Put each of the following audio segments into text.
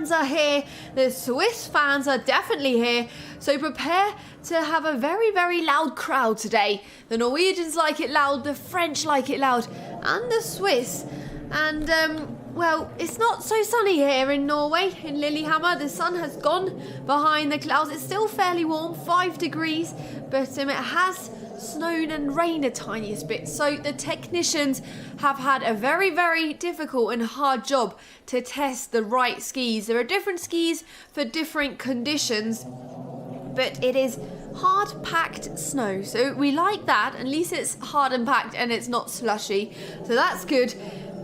Are here, the Swiss fans are definitely here, so prepare to have a very, very loud crowd today. The Norwegians like it loud, the French like it loud, and the Swiss. And well, it's not so sunny here in Norway, in Lillehammer. The sun has gone behind the clouds. It's still fairly warm, 5 degrees, but it has snowed and rained a tiniest bit, so the technicians have had a very, very difficult and hard job to test the right skis. There are different skis for different conditions, but it is hard packed snow, so we like that. At least it's hard and packed and it's not slushy, so that's good.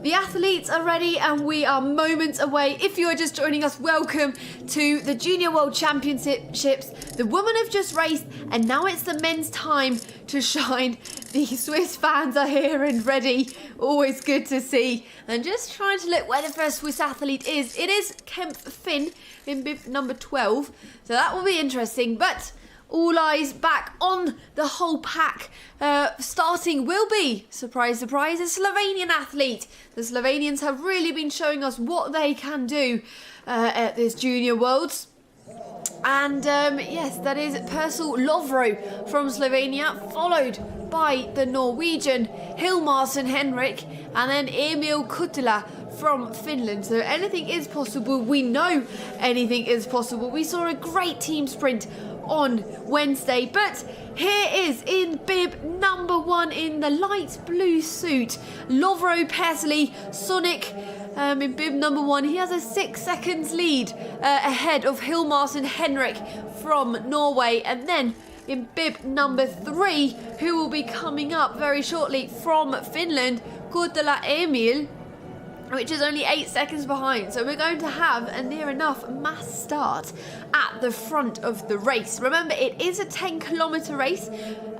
The athletes are ready and we are moments away. If you are just joining us, welcome to the Junior World Championships. The women have just raced and now it's the men's time to shine. The Swiss fans are here and ready. Always good to see. And just trying to look where the first Swiss athlete is. It is Kempf Finn in bib number 12. So that will be interesting. But all eyes back on the whole pack. Starting will be, surprise, surprise, a Slovenian athlete. The Slovenians have really been showing us what they can do at this Junior Worlds. And yes, that is Persil Lovro from Slovenia, followed by the Norwegian Hilmarsen Henrik, and then Emil Kuttila from Finland. So anything is possible. We know anything is possible. We saw a great team sprint on Wednesday, but here is in bib number 1 in the light blue suit, Lovro Persili Sonic. In bib number 1, he has a 6 seconds lead ahead of Hilmarsen Henrik from Norway, and then in bib number 3, who will be coming up very shortly from Finland, Kuttila Emil, which is only 8 seconds behind. So we're going to have a near enough mass start at the front of the race. Remember, it is a 10-kilometer race,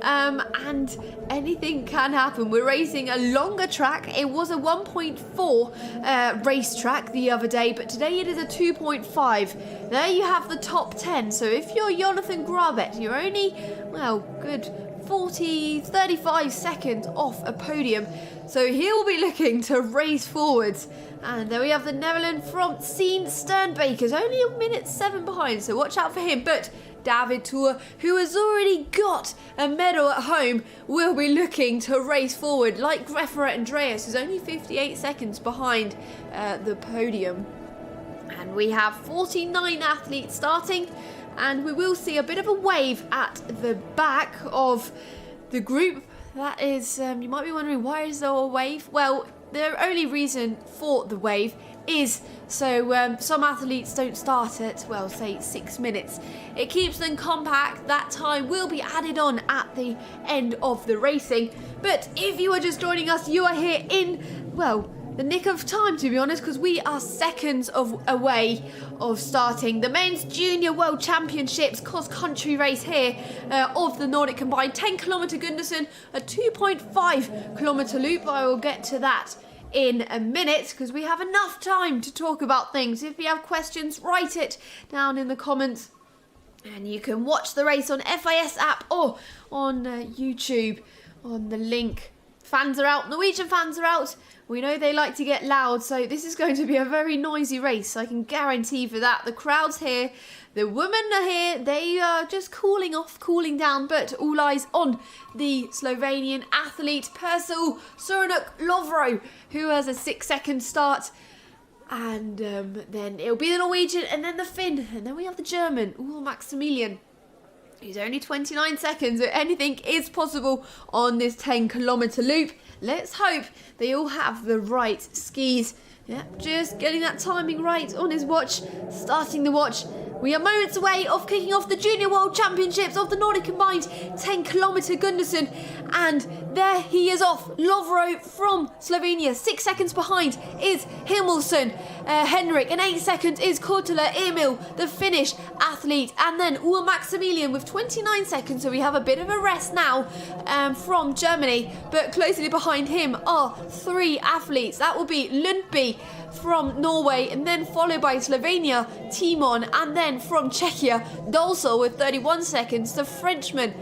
and anything can happen. We're racing a longer track. It was a 1.4 race track the other day, but today it is a 2.5. There you have the top 10. So if you're Jonathan Grabet, you're only, well, good 35 seconds off a podium. So he will be looking to race forwards. And there we have the Netherlands from Sien Sternbakers, only a minute 7 behind, so watch out for him. But David Tour, who has already got a medal at home, will be looking to race forward, like Greffer Andreas, who's only 58 seconds behind the podium. And we have 49 athletes starting, and we will see a bit of a wave at the back of the group. That is, you might be wondering, why is there a wave? Well, the only reason for the wave is so some athletes don't start at, well, say 6 minutes. It keeps them compact. That time will be added on at the end of the racing. But if you are just joining us, you are here in, well, the nick of time, to be honest, because we are seconds away of starting the men's Junior World Championships cross-country race here of the Nordic Combined 10-kilometer Gunderson, a 2.5-kilometer loop. I will get to that in a minute because we have enough time to talk about things. If you have questions, write it down in the comments, and you can watch the race on FIS app or on YouTube on the link. Fans are out, Norwegian fans are out. We know they like to get loud, so this is going to be a very noisy race. I can guarantee for that. The crowd's here, the women are here. They are just cooling off, cooling down, but all eyes on the Slovenian athlete, Persil Suranuk Lovro, who has a 6-second start. And then it'll be the Norwegian and then the Finn. And then we have the German, Maximilian. He's only 29 seconds, so anything is possible on this 10-kilometer loop. Let's hope they all have the right skis. Yeah, just getting that timing right on his watch, starting the watch. We are moments away of kicking off the Junior World Championships of the Nordic Combined 10-kilometer Gunderson. And there he is off. Lovro from Slovenia. 6 seconds behind is Hilmarsen Henrik. And 8 seconds is Kuttila Emil, the Finnish athlete. And then Maximilian with 29 seconds. So we have a bit of a rest now from Germany. But closely behind him are 3 athletes. That will be Lundby from Norway, and then followed by Slovenia, Timon, and then from Czechia, Dolso with 31 seconds, the Frenchman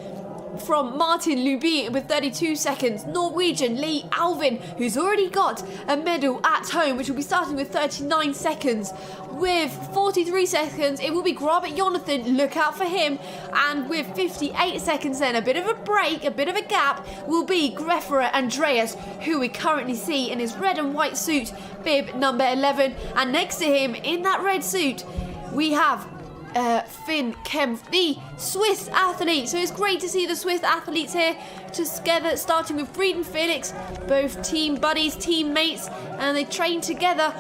from Martin Luby with 32 seconds. Norwegian Lee Alvin, who's already got a medal at home, which will be starting with 39 seconds. With 43 seconds, it will be Grabit Jonathan, look out for him. And with 58 seconds then, a bit of a break, a bit of a gap, will be Greffere Andreas, who we currently see in his red and white suit, bib number 11. And next to him, in that red suit, we have Finn Kempf, the Swiss athlete. So it's great to see the Swiss athletes here together, starting with Breeden Felix, both team buddies, teammates, and they train together.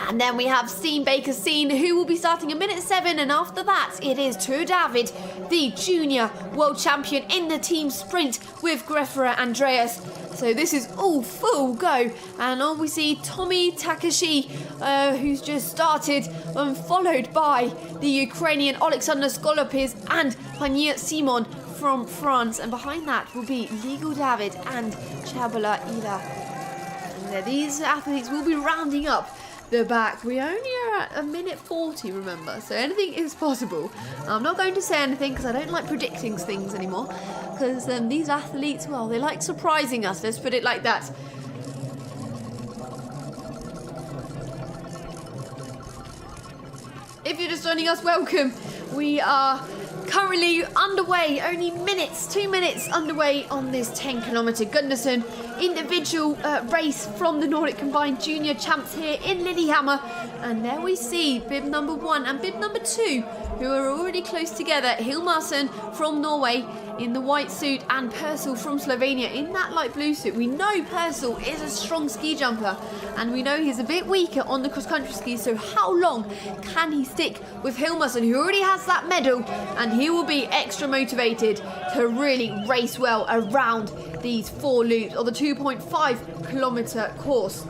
And then we have Steen Baker Steen, who will be starting at minute 7, and after that it is Tur David, the junior world champion in the team sprint with Greffere Andreas. So this is all full go, and on we see Tommy Takashi, who's just started, followed by the Ukrainian Alexander Skolopis and Panier Simon from France, and behind that will be Ligo David and Chabala Ila. And these athletes will be rounding up the back. We only are at a minute 40, remember, so anything is possible. I'm not going to say anything because I don't like predicting things anymore, because these athletes, well, they like surprising us, let's put it like that. If you're just joining us, welcome. We are currently underway, only 2 minutes underway on this 10-kilometre Gunderson individual race from the Nordic Combined Junior Champs here in Lillehammer. And there we see bib number 1 and bib number 2, who are already close together. Hilmarsen from Norway in the white suit, and Purcell from Slovenia in that light blue suit. We know Purcell is a strong ski jumper, and we know he's a bit weaker on the cross-country skis, so how long can he stick with Hilmarsen, who already has that medal, and he will be extra motivated to really race well around these 4 loops, or the 2.5-kilometre course,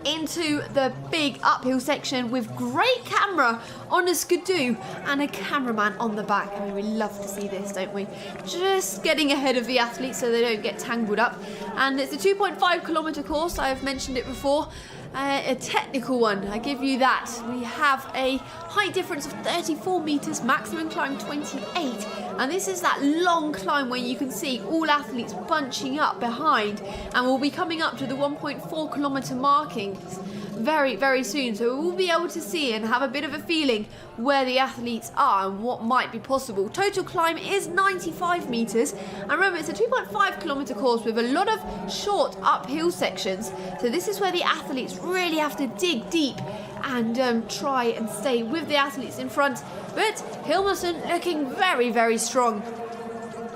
into the big uphill section with great camera on a skidoo and a cameraman on the back. I mean, we love to see this, don't we? Just getting ahead of the athletes so they don't get tangled up. And it's a 2.5-kilometre course, I have mentioned it before. A technical one, I give you that. We have a height difference of 34 metres, maximum climb 28, and this is that long climb where you can see all athletes bunching up behind, and we'll be coming up to the 1.4-kilometre markings very, very soon, so we'll be able to see and have a bit of a feeling where the athletes are and what might be possible. Total climb is 95 metres, and remember, it's a 2.5-kilometre course with a lot of short uphill sections, so this is where the athletes really have to dig deep and try and stay with the athletes in front. But Hilmarsen looking very, very strong,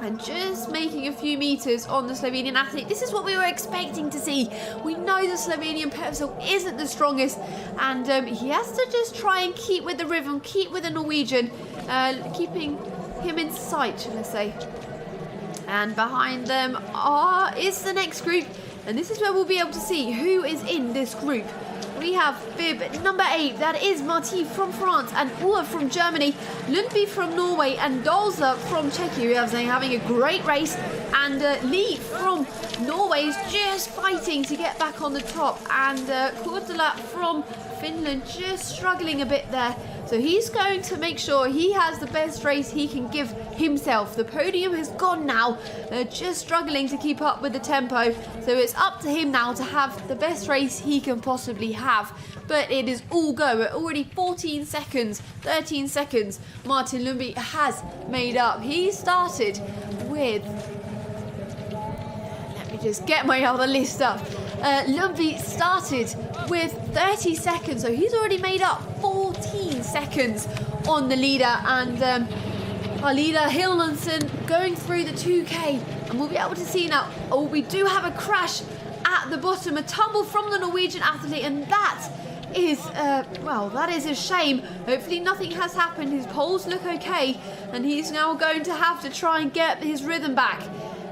and just making a few metres on the Slovenian athlete. This is what we were expecting to see. We know the Slovenian Purcell isn't the strongest, and he has to just try and keep with the rhythm, keep with the Norwegian, keeping him in sight, shall I say. And behind them is the next group, and this is where we'll be able to see who is in this group. We have bib number 8, that is Marti from France, and Ua from Germany, Lundby from Norway, and Dolza from Czechia. We have them having a great race, and Lee from Norway is just fighting to get back on the top, and Kortela from Finland just struggling a bit there. So he's going to make sure he has the best race he can give himself. The podium has gone now. They're just struggling to keep up with the tempo. So it's up to him now to have the best race he can possibly have. But it is all go. We're already 14 seconds, 13 seconds. Martin Lundby has made up. He started with... Let me just get my other list up. Lundby started with 30 seconds, so he's already made up 14 seconds on the leader, and our leader Hilmarsen going through the 2K, and we'll be able to see now, we do have a crash at the bottom, a tumble from the Norwegian athlete, and that is, that is a shame. Hopefully nothing has happened. His poles look okay, and he's now going to have to try and get his rhythm back.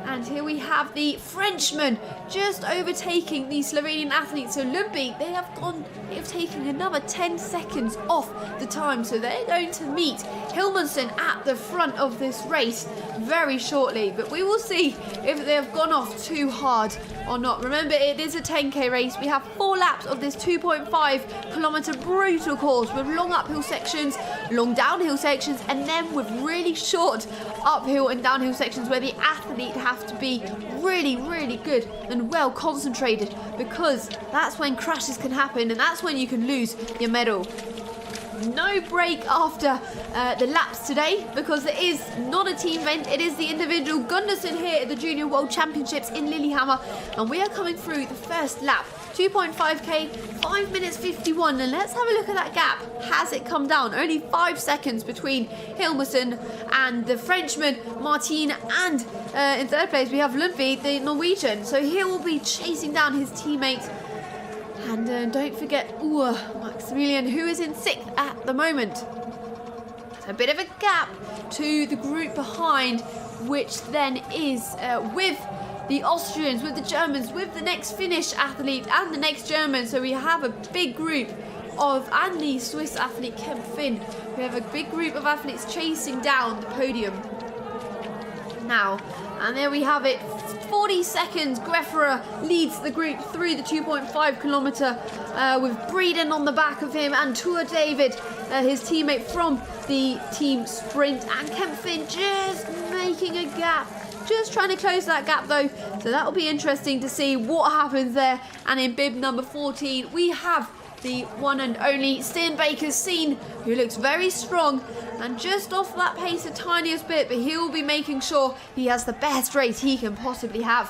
And here we have the Frenchman just overtaking the Slovenian athletes. So Lumby, they've taken another 10 seconds off the time. So they're going to meet Hilmarsson at the front of this race very shortly. But we will see if they have gone off too hard or not. Remember, it is a 10k race. We have 4 laps of this 2.5 kilometer brutal course with long uphill sections, long downhill sections, and then with really short uphill and downhill sections where the athlete have to be really, really good and well concentrated, because that's when crashes can happen and that's when you can lose your medal. No break after the laps today, because it is not a team event, it is the individual. Gunderson here at the Junior World Championships in Lillehammer, and we are coming through the first lap. 2.5k, 5 minutes 51, and let's have a look at that gap. Has it come down? Only 5 seconds between Hilmarsson and the Frenchman Martin, and in third place we have Lundby, the Norwegian. So he will be chasing down his teammate. And don't forget Maximilian, who is in 6th at the moment. So a bit of a gap to the group behind, which then is with the Austrians, with the Germans, with the next Finnish athlete and the next German. So we have a big group and the Swiss athlete Kemp Finn. We have a big group of athletes chasing down the podium now. And there we have it. 40 seconds. Greffera leads the group through the 2.5 kilometer with Breeden on the back of him, and Tua David, his teammate from the team sprint, and Kemp Finn just making a gap. Just trying to close that gap though, so that will be interesting to see what happens there. And in bib number 14 we have the one and only Steenbaker Seen, who looks very strong and just off that pace a tiniest bit, but he will be making sure he has the best race he can possibly have.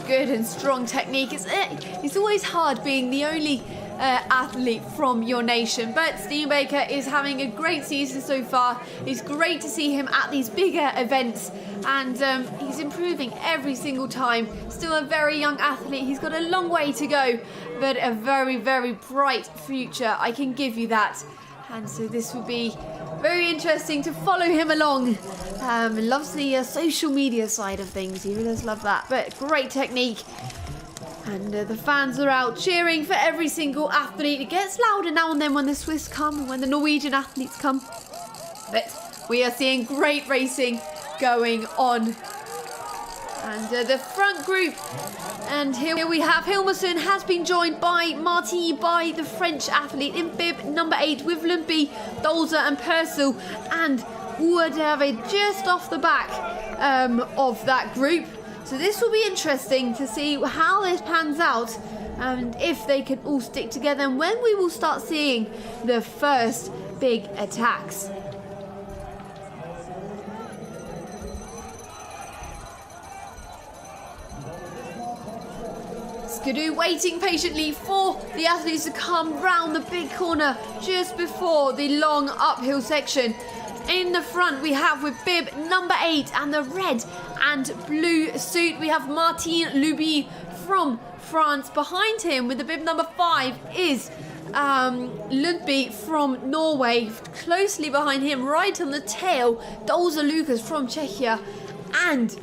Good and strong technique. It's always hard being the only athlete from your nation, but Steenbaker is having a great season so far. It's great to see him at these bigger events, and he's improving every single time. Still a very young athlete. He's got a long way to go, but a very, very bright future, I can give you that. And so this will be very interesting to follow him along. Loves the social media side of things. He really does love that. But great technique. And the fans are out cheering for every single athlete. It gets louder now and then when the Swiss come and when the Norwegian athletes come. But we are seeing great racing going on. And the front group, and here we have Hilmarsson has been joined by Martin, by the French athlete in bib number 8, with Lumby, Dolzer and Purcell, and David just off the back of that group. So this will be interesting to see how this pans out, and if they can all stick together, and when we will start seeing the first big attacks. Skidoo waiting patiently for the athletes to come round the big corner just before the long uphill section. In the front we have, with bib number 8 and the red and blue suit, we have Martin Luby from France. Behind him with the bib number 5 is Lundby from Norway. Closely behind him, right on the tail, Dolza Lucas from Czechia. And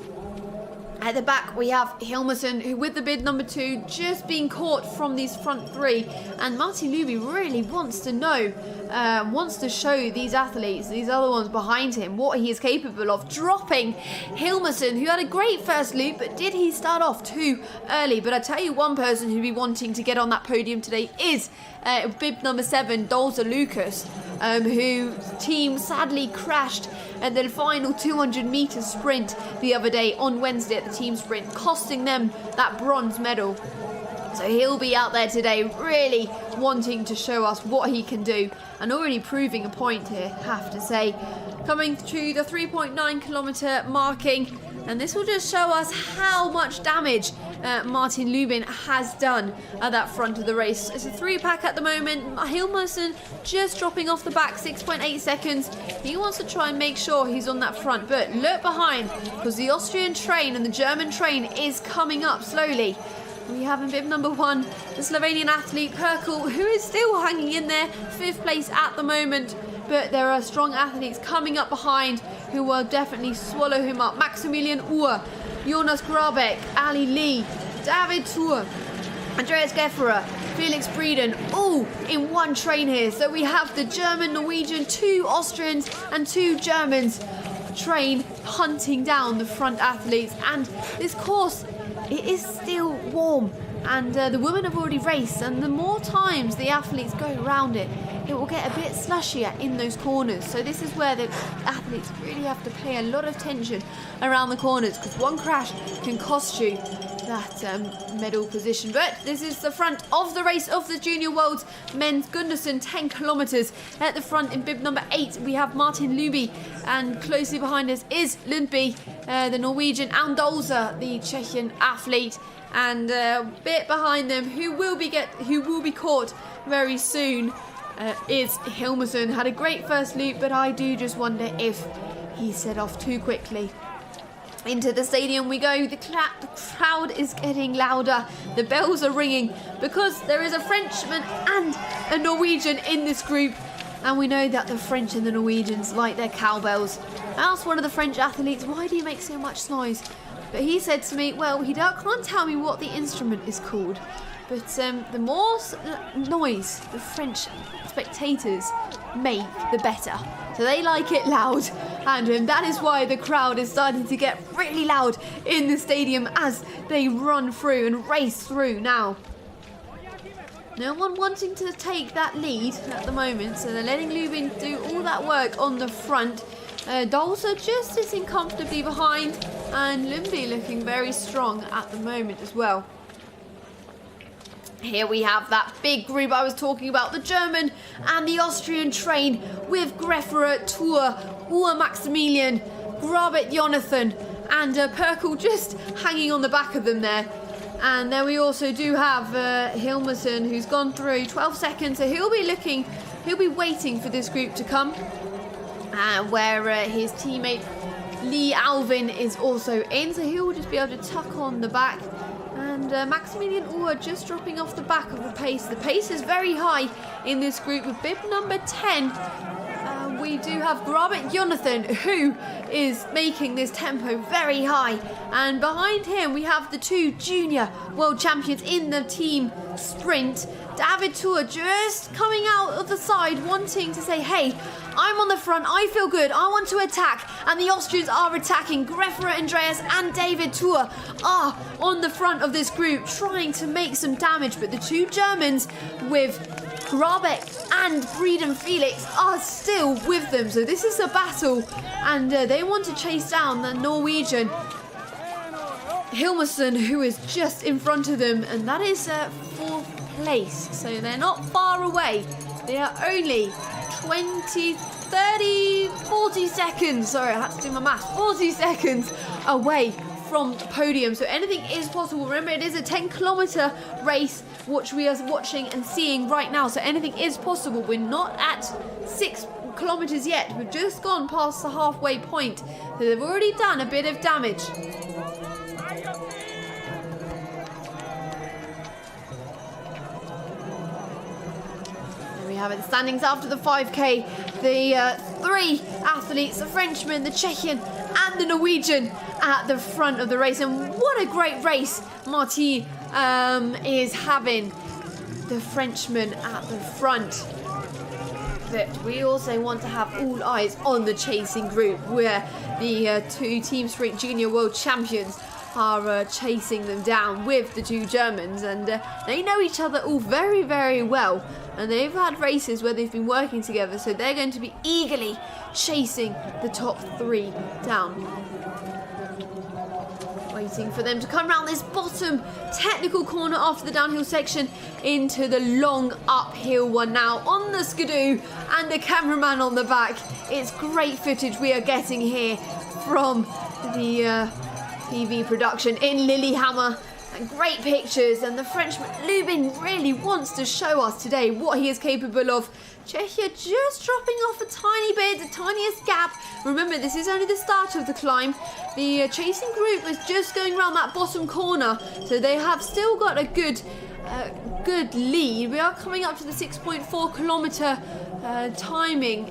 at the back we have Hilmarsson, who with the bib number 2 just being caught from these front 3, and Martin Luby really wants to know, wants to show these athletes, these other ones behind him, what he is capable of, dropping Hilmarsson, who had a great first loop, but did he start off too early? But I tell you, one person who'd be wanting to get on that podium today is bib number 7, Dolza Lucas, whose team sadly crashed at the final 200 meter sprint the other day on Wednesday at the team sprint, costing them that bronze medal. So he'll be out there today really wanting to show us what he can do, and already proving a point here, have to say. Coming to the 3.9 kilometer marking, and this will just show us how much damage Martin Lubin has done at that front of the race. It's a 3-pack at the moment. Hilmerson just dropping off the back, 6.8 seconds. He wants to try and make sure he's on that front, but look behind, because the Austrian train and the German train is coming up slowly. We have in bib number 1, the Slovenian athlete Perkel, who is still hanging in there, 5th place at the moment. But there are strong athletes coming up behind who will definitely swallow him up. Maximilian Uhr, Jonas Grabeck, Ali Lee, David Thur, Andreas Gefferer, Felix Breeden, all in one train here. So we have the German, Norwegian, 2 Austrians and 2 Germans train hunting down the front athletes. And this course, it is still warm, and the women have already raced, and the more times the athletes go around it, it will get a bit slushier in those corners. So this is where the athletes really have to pay a lot of attention around the corners, because one crash can cost you that medal position. But this is the front of the race of the Junior Worlds Men's Gundersen, 10 kilometers. At the front in bib number 8, we have Martin Luby, and closely behind us is Lundby, the Norwegian, and Dolza, the Czechian athlete. And a bit behind them, who will be caught very soon, is Hilmerson. Had a great first loop, but I do just wonder if he set off too quickly. Into the stadium we go. The crowd is getting louder. The bells are ringing because there is a Frenchman and a Norwegian in this group. And we know that the French and the Norwegians like their cowbells. I asked one of the French athletes, why do you make so much noise? But he said to me, well, he can't tell me what the instrument is called. But the more noise the French spectators make, the better. So they like it loud, and that is why the crowd is starting to get really loud in the stadium as they run through and race through now. No one wanting to take that lead at the moment, so they're letting Lubin do all that work on the front. Dolza just sitting comfortably behind, and Lundby looking very strong at the moment as well. Here we have that big group I was talking about, the German and the Austrian train with Grefferer, Thur, Uhr Maximilian, Grabet Jonathan, and Perkel just hanging on the back of them there. And then we also do have Hilmerson, who's gone through 12 seconds, so he'll be waiting for this group to come. Where his teammate Lee Alvin is also in, so he will just be able to tuck on the back. And Maximilian Uhr just dropping off the back of the pace. The pace is very high in this group with bib number 10. We do have Grabet Jonathan, who is making this tempo very high. And behind him we have the 2 junior world champions in the team sprint. David Thur just coming out of the side, wanting to say, hey, I'm on the front, I feel good, I want to attack. And the Austrians are attacking. Grefferer Andreas and David Thur are on the front of this group, trying to make some damage. But the 2 Germans with Grabeck and Breeden Felix are still with them. So this is a battle, and they want to chase down the Norwegian Hilmerson, who is just in front of them, and that is 4th place. So they're not far away. They are only 20, 30, 40 seconds. Sorry, I had to do my math. 40 seconds away from the podium. So anything is possible. Remember, it is a 10-kilometer race, which we are watching and seeing right now. So anything is possible. We're not at 6 kilometers yet. We've just gone past the halfway point. So they've already done a bit of damage. We have it, the standings after the 5K. The 3 athletes, the Frenchman, the Czechian and the Norwegian at the front of the race. And what a great race Martin is having, the Frenchman at the front. But we also want to have all eyes on the chasing group, where the 2 Team Sprint Junior World Champions are chasing them down with the 2 Germans, and they know each other all very, very well, and they've had races where they've been working together, so they're going to be eagerly chasing the top 3 down. Waiting for them to come around this bottom technical corner after the downhill section into the long uphill one now on the skidoo, and the cameraman on the back. It's great footage we are getting here from the TV production in Lillehammer. And great pictures, and the Frenchman Lubin really wants to show us today what he is capable of. Czechia just dropping off a tiny bit, the tiniest gap. Remember, this is only the start of the climb. The chasing group is just going around that bottom corner, so they have still got a good lead. We are coming up to the 6.4 kilometer timing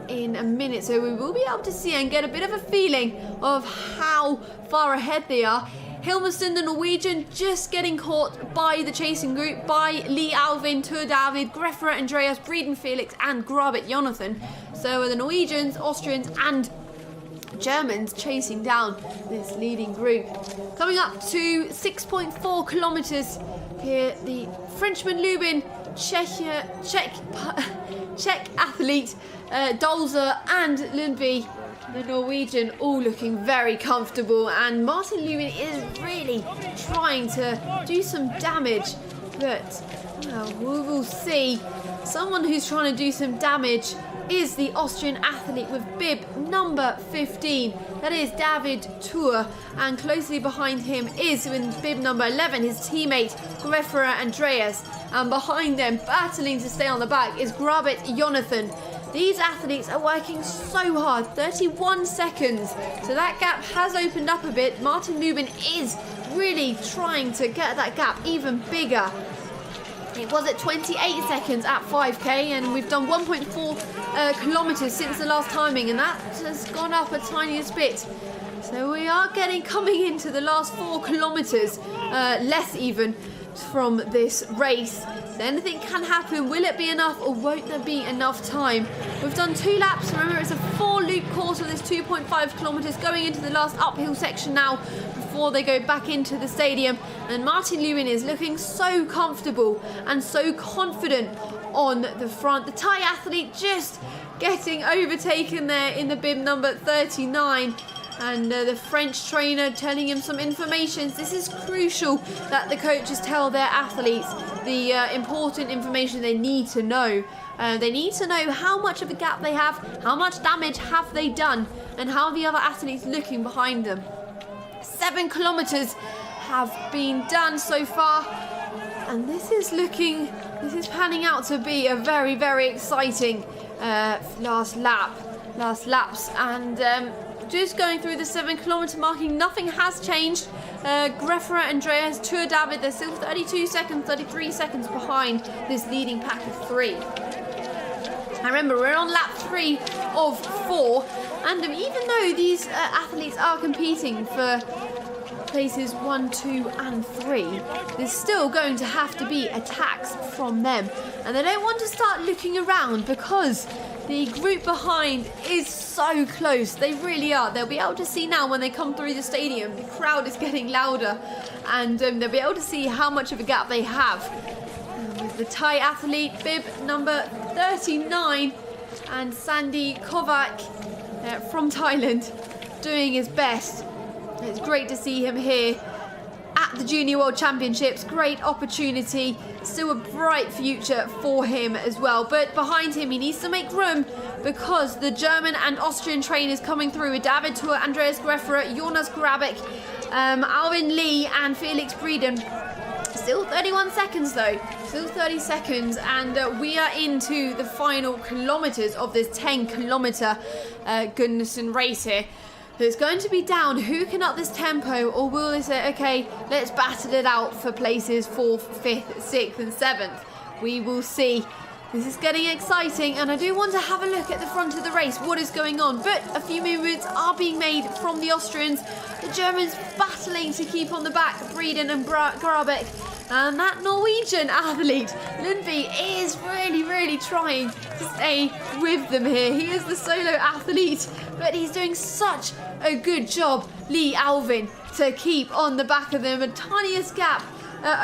in a minute, so we will be able to see and get a bit of a feeling of how far ahead they are. Hilmerson, the Norwegian, just getting caught by the chasing group, by Lee Alvin, Tur David, Greffera Andreas, Breeden Felix and Grabit Jonathan. So the Norwegians, Austrians and Germans chasing down this leading group. Coming up to 6.4 kilometers here, the Frenchman Lubin, Czech athlete Dolzer and Lundby, the Norwegian, all looking very comfortable, and Martin Lubin is really trying to do some damage, but we will see. Someone who's trying to do some damage is the Austrian athlete with bib number 15. That is David Tur, and closely behind him is with bib number 11 his teammate Greffera Andreas, and behind them, battling to stay on the back, is Grabit Jonathan. These athletes are working so hard, 31 seconds, so that gap has opened up a bit. Martin Lubin is really trying to get that gap even bigger. It was at 28 seconds at 5k, and we've done 1.4 kilometers since the last timing, and that has gone up a tiniest bit. So we are coming into the last 4 kilometers, less even, from this race. So anything can happen. Will it be enough, or won't there be enough time? We've done 2 laps. Remember, it's a 4-loop course with this 2.5 kilometers going into the last uphill section now before they go back into the stadium. And Martin Lubin is looking so comfortable and so confident on the front. The Thai athlete just getting overtaken there in the bib number 39. And the French trainer telling him some information. This is crucial that the coaches tell their athletes the important information they need to know. They need to know how much of a gap they have, how much damage have they done, and how the other athletes looking behind them. 7 kilometers have been done so far, and this is panning out to be a very, very exciting last laps, and just going through the 7 kilometer marking, nothing has changed. Greffera Andreas, Tur David, they're still 32 seconds, 33 seconds behind this leading pack of 3. And remember, we're on lap 3 of 4, and even though these athletes are competing for places 1, 2 and 3, there's still going to have to be attacks from them, and they don't want to start looking around because the group behind is so close. They really are. They'll be able to see now when they come through the stadium. The crowd is getting louder, and they'll be able to see how much of a gap they have. With the Thai athlete, bib number 39, and Sandy Kovac from Thailand doing his best. It's great to see him here at the Junior World Championships. Great opportunity, still a bright future for him as well. But behind him, he needs to make room because the German and Austrian trainers coming through with David Tur, Andreas Greffera, Jonas Grabik, Alvin Lee and Felix Breeden. Still 31 seconds though, still 30 seconds, and we are into the final kilometres of this 10 kilometre Gunderson race here. So it's going to be down who can up this tempo, or will they say, okay, let's battle it out for places 4th, 5th, 6th and 7th. We will see. This is getting exciting, and I do want to have a look at the front of the race, what is going on. But a few movements are being made from the Austrians. The Germans battling to keep on the back, Breeden and Grabek. And that Norwegian athlete, Lundby, is really, really trying to stay with them here. He is the solo athlete, but he's doing such a good job, Lee Alvin, to keep on the back of them. A tiniest gap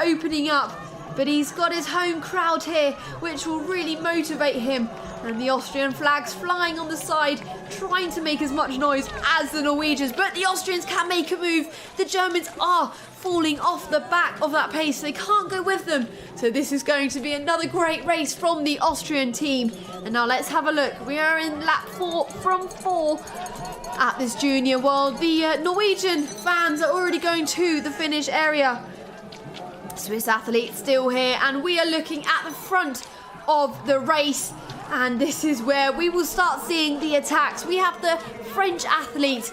opening up, but he's got his home crowd here, which will really motivate him. And the Austrian flags flying on the side, trying to make as much noise as the Norwegians, but the Austrians can make a move. The Germans are falling off the back of that pace. They can't go with them. So this is going to be another great race from the Austrian team. And now let's have a look. We are in lap 4 from 4 at this Junior World. The Norwegian fans are already going to the finish area. Swiss athlete still here, and we are looking at the front of the race. And this is where we will start seeing the attacks. We have the French athlete,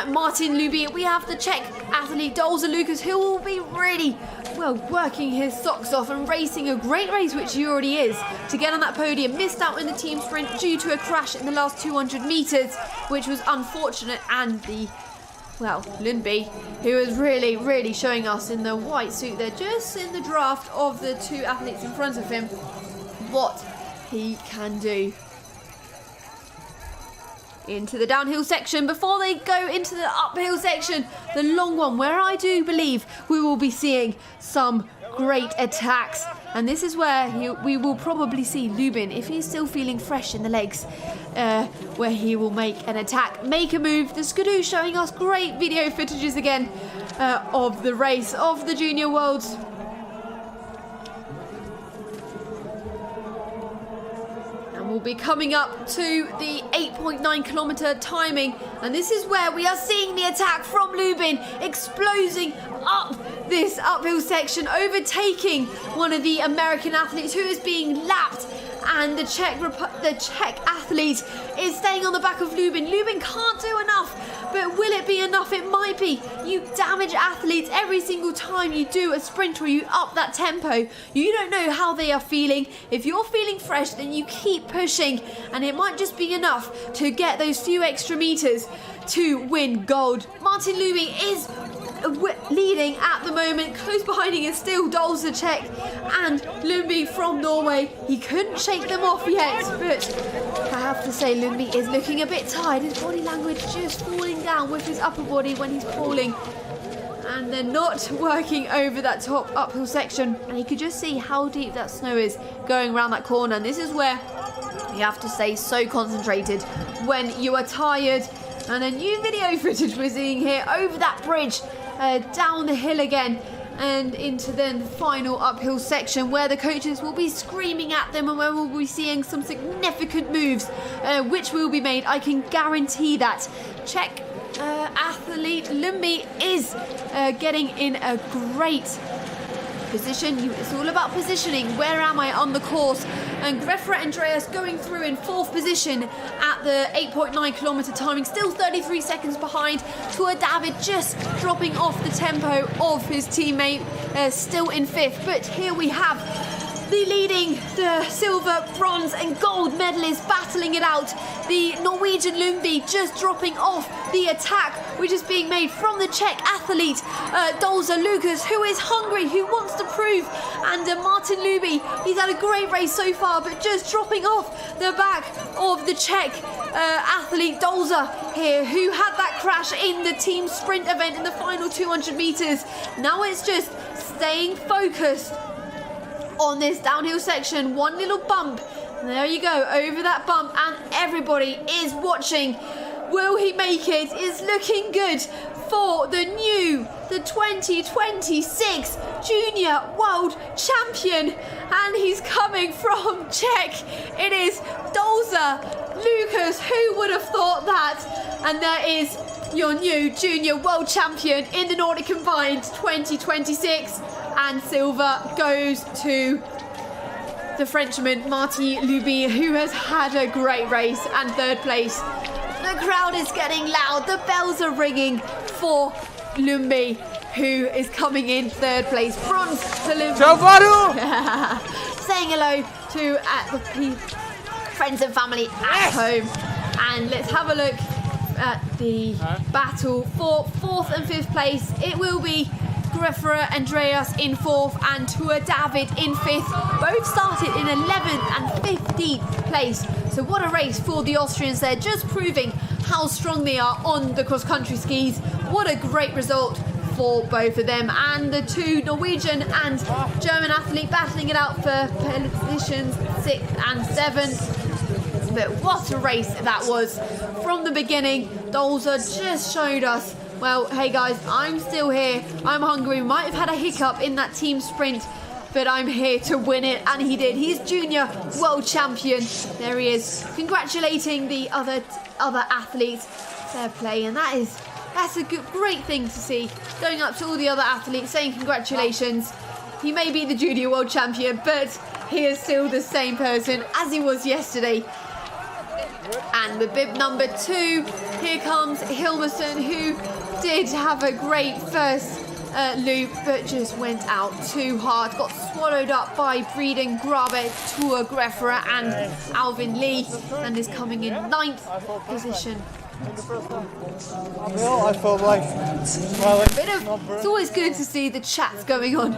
Martin Luby. We have the Czech athlete, Dolza Lucas, who will be really, well, working his socks off and racing a great race, which he already is, to get on that podium. Missed out in the team sprint due to a crash in the last 200 metres, which was unfortunate. And the, well, Lundby, who is really, really showing us in the white suit there, just in the draft of the two athletes in front of him, what he can do. Into the downhill section before they go into the uphill section, the long one, where I do believe we will be seeing some great attacks. And this is where we will probably see Lubin, if he's still feeling fresh in the legs, where he will make an attack, make a move. The Skidoo showing us great video footages again of the race of the Junior Worlds. We'll be coming up to the 8.9 kilometer timing, and this is where we are seeing the attack from Lubin, exploding up this uphill section, overtaking one of the American athletes who is being lapped, and the Czech athlete is staying on the back of Lubin. Lubin can't do enough, but will it be enough? It might be. You damage athletes every single time you do a sprint or you up that tempo. You don't know how they are feeling. If you're feeling fresh, then you keep pushing, and it might just be enough to get those few extra meters to win gold. Martin Lubin is leading at the moment. Close behind him is still Dolza Czech and Lundby from Norway. He couldn't shake them off yet, but I have to say Lundby is looking a bit tired. His body language just falling down with his upper body when he's falling, and they're not working over that top uphill section, and you could just see how deep that snow is going around that corner. And this is where you have to stay so concentrated when you are tired. And a new video footage we're seeing here over that bridge, down the hill again, and into then the final uphill section where the coaches will be screaming at them, and where we'll be seeing some significant moves which will be made. I can guarantee that. Czech athlete Lundby is getting in a great position. It's all about positioning. Where am I on the course? And Grefra Andreas going through in 4th position at the 8.9 kilometer timing, still 33 seconds behind. Tua David just dropping off the tempo of his teammate, still in 5th. But here we have the leading, the silver, bronze and gold medalists battling it out. The Norwegian Lundby just dropping off the attack, which is being made from the Czech athlete Dolza Lucas, who is hungry, who wants to prove. And Martin Luby, he's had a great race so far, but just dropping off the back of the Czech athlete Dolza here, who had that crash in the team sprint event in the final 200 meters. Now it's just staying focused on this downhill section. One little bump, and there you go, over that bump, and everybody is watching. Will he make it? It's looking good for the 2026 Junior World Champion, and he's coming from Czech. It is Dolza Lucas. Who would have thought that? And there is your new Junior World Champion in the Nordic Combined 2026. And silver goes to the Frenchman Martin Luby, who has had a great race, and 3rd place. The crowd is getting loud. The bells are ringing for Luby, who is coming in 3rd place. Bronze to Luby. Saying hello to the friends and family at home. And let's have a look at the battle for 4th and 5th place. It will be Grefra Andreas in 4th and Tua David in 5th. Both started in 11th and 15th place. So what a race for the Austrians there, just proving how strong they are on the cross-country skis. What a great result for both of them. And the two Norwegian and German athletes battling it out for positions 6th and 7th. But what a race that was from the beginning. Dolza just showed us, well, hey guys, I'm still here. I'm hungry. We might have had a hiccup in that team sprint, but I'm here to win it, and he did. He's Junior World Champion. There he is, congratulating the other athletes. Fair play, and that's a great thing to see. Going up to all the other athletes, saying congratulations. He may be the junior world champion, but he is still the same person as he was yesterday. And with bib number 2, here comes Hilmerson, who did have a great first loop, but just went out too hard. Got swallowed up by Breeden Grabe, Tua Greffera and Alvin Lee, and is coming in 9th position. Well, I felt like It's always good to see the chats going on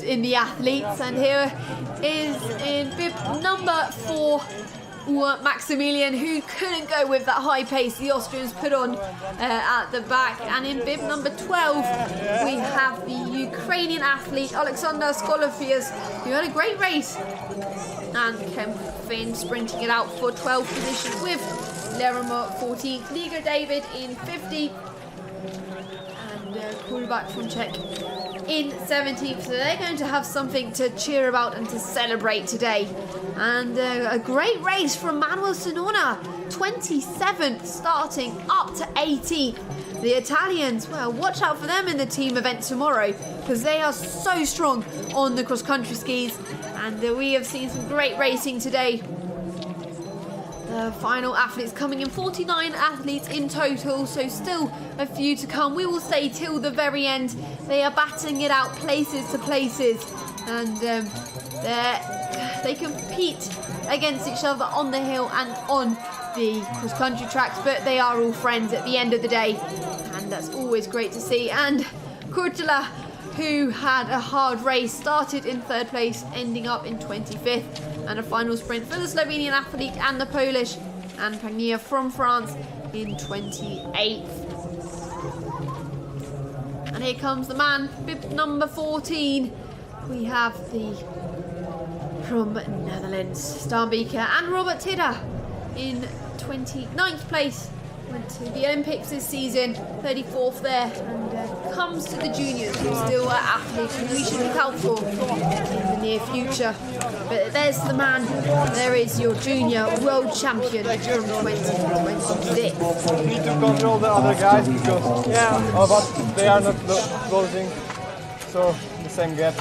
in the athletes, and here is in bib number 4 Maximilian, who couldn't go with that high pace the Austrians put on at the back. And in bib number 12 we have the Ukrainian athlete Alexander Skolofias, who had a great race, and Kempfin sprinting it out for 12th position with Lillehammer 14th, Liga David in 50th, and Kulbak from Czech in 17th. So they're going to have something to cheer about and to celebrate today. And a great race from Manuel Sonona, 27th, starting up to 18th. The Italians, well, watch out for them in the team event tomorrow, because they are so strong on the cross-country skis, and we have seen some great racing today. The final athletes coming in, 49 athletes in total, so still a few to come. We will stay till the very end. They are battling it out places to places, and they compete against each other on the hill and on the cross-country tracks, but they are all friends at the end of the day, and that's always great to see. And Kurtula, who had a hard race, started in 3rd place, ending up in 25th, and a final sprint for the Slovenian athlete and the Polish, and Pagnia from France in 28th. And here comes the man, bib number 14. We have the from Netherlands, Starbeker, and Robert Tidder in 29th place. Went to the Olympics this season, 34th there, and comes to the juniors, who's still an athlete who we should look out for in the near future. But there's the man, there is your junior world champion from 2026. we need to control the other guys because but they are not closing, so the same gap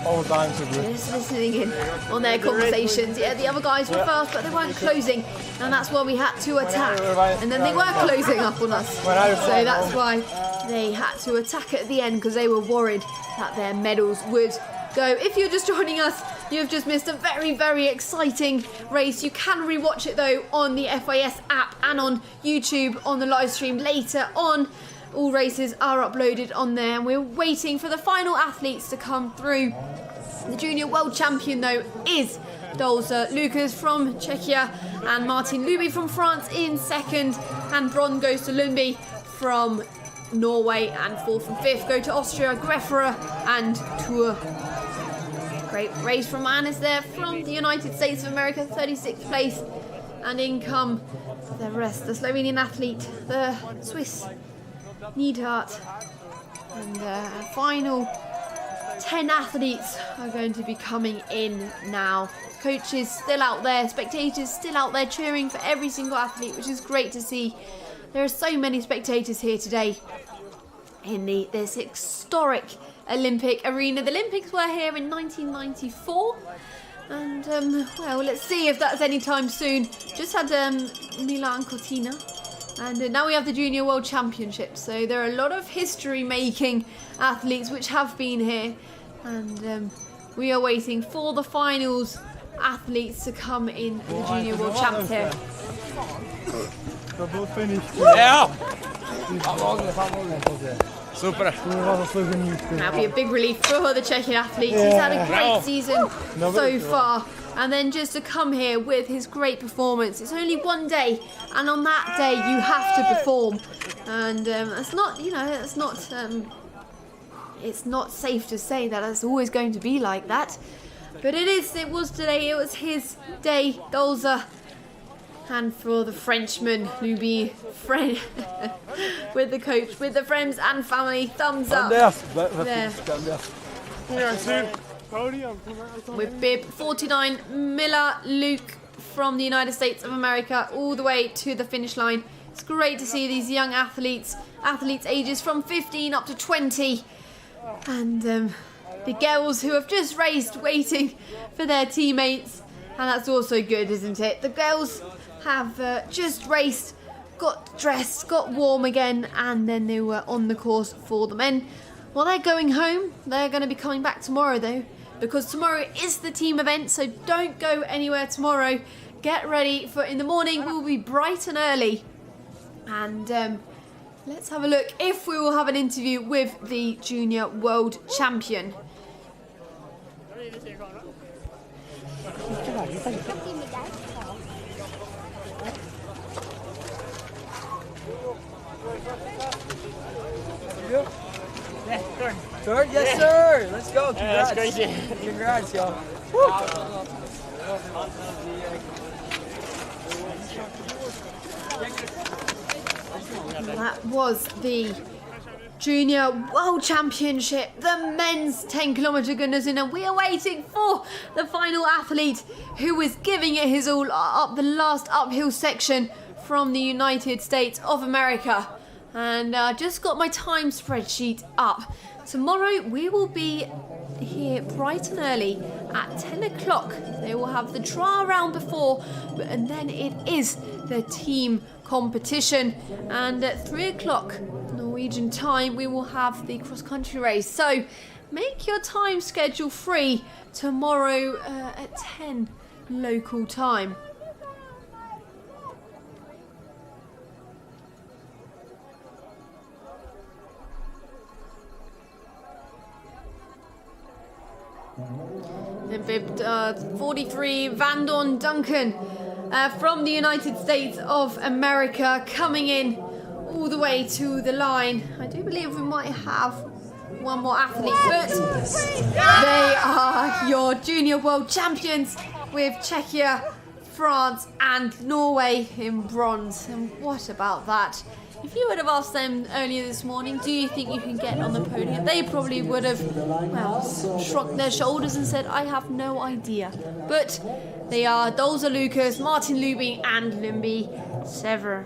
all the time. So good. Just listening in on their conversations. Yeah, the other guys were fast, but they weren't closing, and that's why we had to attack. And then they were closing up on us, so that's why they had to attack at the end, because they were worried that their medals would go. If you're just joining us, you've just missed a very, very exciting race. You can rewatch it though on the FIS app and on YouTube on the live stream later on. All races are uploaded on there, and we're waiting for the final athletes to come through. The junior world champion though is Dolza Lucas from Czechia, and Martin Luby from France in 2nd, and bronze goes to Lundby from Norway, and 4th and 5th go to Austria, Greffera and Tour. Great race from Annis there from the United States of America, 36th place, and in come the rest, the Slovenian athlete, the Swiss Neidhart, and the final 10 athletes are going to be coming in now. Coaches still out there, spectators still out there cheering for every single athlete, which is great to see. There are so many spectators here today in this historic Olympic arena. The Olympics were here in 1994, and well, let's see if that's any time soon. Just had Milan Cortina, and now we have the Junior World Championships, so there are a lot of history-making athletes which have been here, and we are waiting for the finals athletes to come in the Junior World Champs here. Yeah! Super. That'll be a big relief for the Czech athlete. He's had a great season so far, and then just to come here with his great performance. It's only one day, and on that day you have to perform, and it's not, you know, it's not safe to say that it's always going to be like that, but it was today. It was his day, Dolza. And for the Frenchman, Luby, with the coach, with the friends and family, thumbs up there. With bib 49, Miller Luke from the United States of America, all the way to the finish line. It's great to see these young athletes ages from 15 up to 20, and the girls who have just raced waiting for their teammates. And that's also good, isn't it? The girls have just raced, got dressed, got warm again, and then they were on the course for the men. Well, they're going home. They're going to be coming back tomorrow though, because tomorrow is the team event, so don't go anywhere tomorrow. Get ready for in the morning. We'll be bright and early. And let's have a look if we will have an interview with the junior world champion. Third, yes sir. Let's go. Congrats. That's crazy. Congrats, yo. That was the Junior World Championship, the men's 10 kilometre Gundersen, and we are waiting for the final athlete who is giving it his all up the last uphill section from the United States of America. And I just got my time spreadsheet up. Tomorrow we will be here bright and early at 10 o'clock. They will have the trial round before, and then it is the team competition. And at 3 o'clock Norwegian time, we will have the cross-country race. So make your time schedule free tomorrow at 10 local time. And 43 Van Don Duncan from the United States of America coming in all the way to the line. I do believe we might have one more athlete, but they are your junior world champions with Czechia, France and Norway in bronze. And what about that? If you would have asked them earlier this morning, do you think you can get on the podium? They probably would have, well, shrugged their shoulders and said, I have no idea. But they are Dolza Lucas, Martin Lubing and Limby Sever.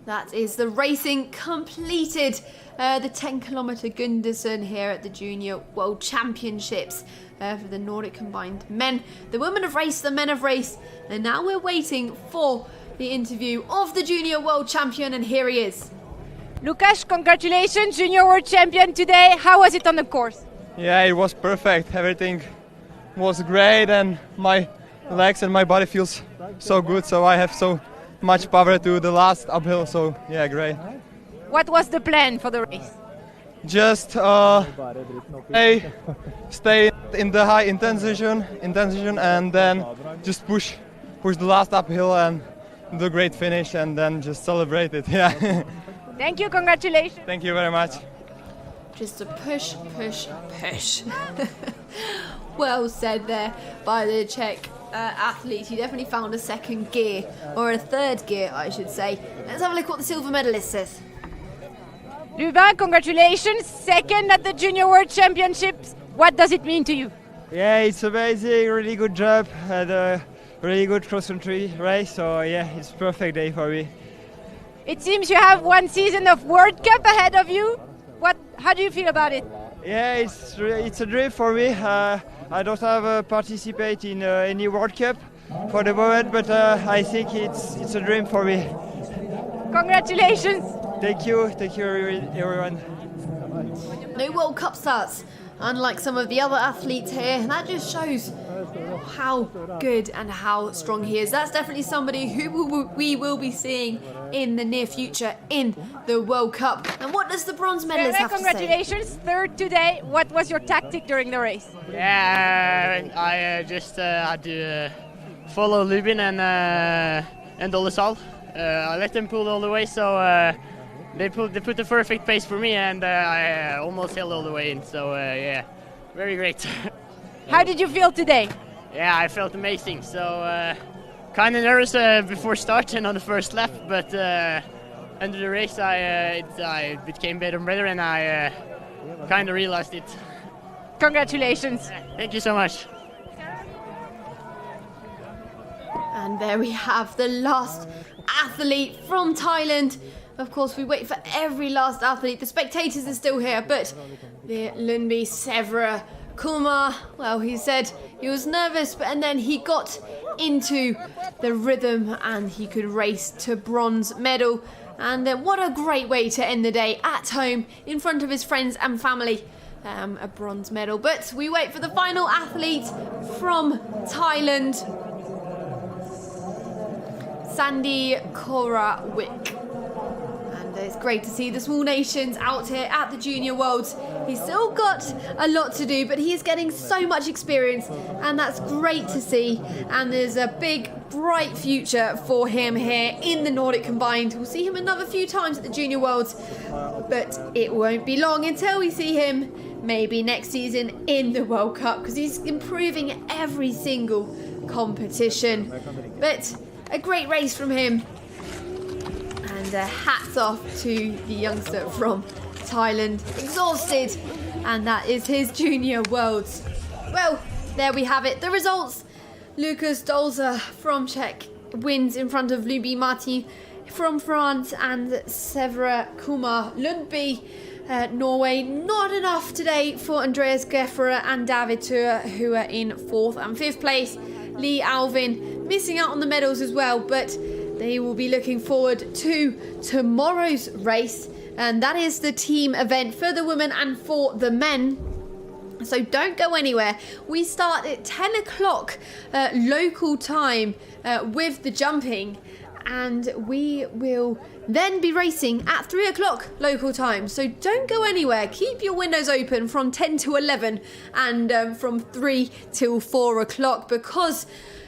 That is the racing completed. The 10 kilometre Gundersen here at the Junior World Championships for the Nordic Combined men. The women have raced, the men have raced, and now we're waiting for the interview of the Junior World Champion, and here he is. Lukas, congratulations, Junior World Champion today. How was it on the course? Yeah, it was perfect. Everything was great, and my legs and my body feels so good, so I have so much power to the last uphill, so yeah, great. What was the plan for the race? Just stay in the high intention, and then just push the last uphill and do a great finish, and then just celebrate it. Yeah. Thank you, congratulations. Thank you very much. Just a push. Well said there by the Czech athlete. He definitely found a second gear, or a third gear, I should say. Let's have a look what the silver medalist says. Lubin, congratulations, second at the Junior World Championships. What does it mean to you? Yeah, it's amazing, really good job, had a really good cross-country race, so yeah, it's a perfect day for me. It seems you have one season of World Cup ahead of you. How do you feel about it? Yeah, it's a dream for me. I don't have participate in any World Cup for the moment, but I think it's a dream for me. Congratulations. Thank you everyone. No World Cup starts, unlike some of the other athletes here, and that just shows how good and how strong he is. That's definitely somebody who we will be seeing in the near future in the World Cup. And what does the bronze medalist have to say? Congratulations, third today. What was your tactic during the race? Yeah, I just had to follow Lubin and Dolesal. I let them pull all the way, so they put the perfect pace for me, and I almost held all the way in. So yeah, very great. How did you feel today? Yeah, I felt amazing. So kind of nervous before starting on the first lap, but under the race it became better and better, and I kind of realized it. Congratulations. Thank you so much. And there we have the last athlete from Thailand, of course, we wait for every last athlete. The spectators are still here, but the Lundby Severa Kumar, well, he said he was nervous, and then he got into the rhythm and he could race to bronze medal. And what a great way to end the day at home in front of his friends and family. A bronze medal. But we wait for the final athlete from Thailand, Sandy Korawik. And it's great to see the small nations out here at the Junior Worlds. He's still got a lot to do, but he is getting so much experience, and that's great to see. And there's a big, bright future for him here in the Nordic Combined. We'll see him another few times at the Junior Worlds, but it won't be long until we see him maybe next season in the World Cup, because he's improving every single competition. But a great race from him, and hats off to the youngster from Thailand. Exhausted, and that is his Junior Worlds. Well, there we have it. The results: Lucas Dolza from Czech wins in front of Luby Marti from France and Severa Kumar Lundby. Norway, not enough today for Andreas Geffera and David Tur, who are in 4th and 5th place. Lee Alvin missing out on the medals as well, but they will be looking forward to tomorrow's race, and that is the team event for the women and for the men. So don't go anywhere. We start at 10 o'clock local time with the jumping, and we will then be racing at 3 o'clock local time. So don't go anywhere. Keep your windows open from 10 to 11 and from 3 till 4 o'clock, because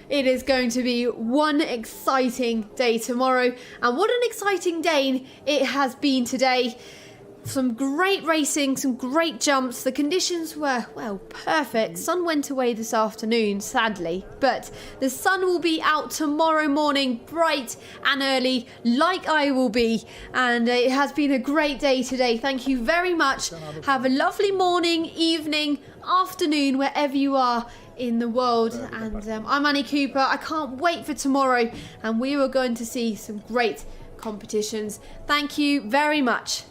it is going to be one exciting day tomorrow. And what an exciting day it has been today. Some great racing, some great jumps. The conditions were, well, perfect. Sun went away this afternoon, sadly, but the sun will be out tomorrow morning, bright and early, like I will be. And it has been a great day today. Thank you very much. Have a lovely morning, evening, afternoon, wherever you are in the world. And I'm Annie Cooper. I can't wait for tomorrow, and we are going to see some great competitions. Thank you very much.